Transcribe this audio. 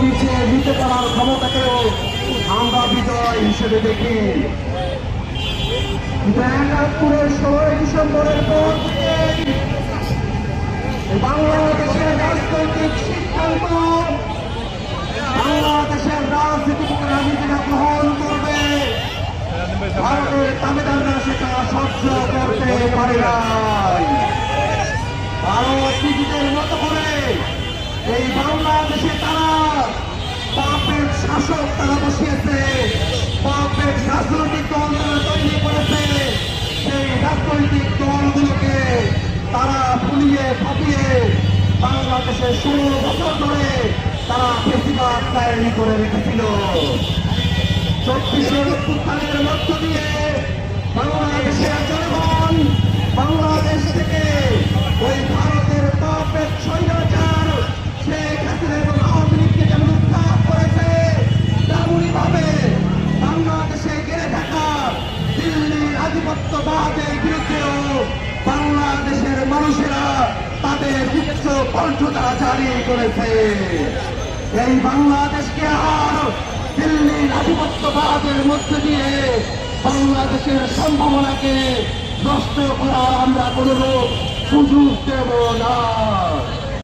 পিছিয়ে দিতে পারার ক্ষমতাকেও আমরা বিজয় হিসেবে দেখি। ৭১-এর ১৬ ডিসেম্বরের পর থেকে বাংলাদেশের রাজনৈতিক সিদ্ধান্ত বাংলাদেশের রাজনীতিবিদরা নিজেরা গ্রহণ করবে, ভারতের দাবিদাররা সেটা সহ্য করতে পারে নাই। ভারত নিজেদের মতো করে এই বাংলাদেশে তারা পাপের শাসক তারা বসিয়েছে, পাপের রাজনৈতিক দল তারা তৈরি করেছে। সেই রাজনৈতিক দলগুলোকে তারা ফুলিয়ে ফাটিয়ে বাংলাদেশের ১৬ বছর ধরে তারা বেশিরভাগ তৈরি করে রেখেছিল। ২৪ অভ্যুত্থানের মধ্য দিয়ে বাংলাদেশের জনগণ বাংলাদেশ থেকে ওই ভারতের পাপের স্বৈরাচার শেখ হাসিনা এবং আওয়ামী লীগকে যেমন উৎখাত করেছে, তেমনই ভাবে বাংলাদেশে ঘিরে থাকা দিল্লির আধিপত্যবাদের বিরুদ্ধেও বাংলাদেশের মানুষেরা তাদের উচ্চ কণ্ঠ তারা জারি করেছে। এই বাংলাদেশকে আর দিল্লির আধিপত্যবাদের মধ্যে দিয়ে বাংলাদেশের সম্ভাবনাকে নষ্ট করার আমরা কোনো সুযোগ দেব না।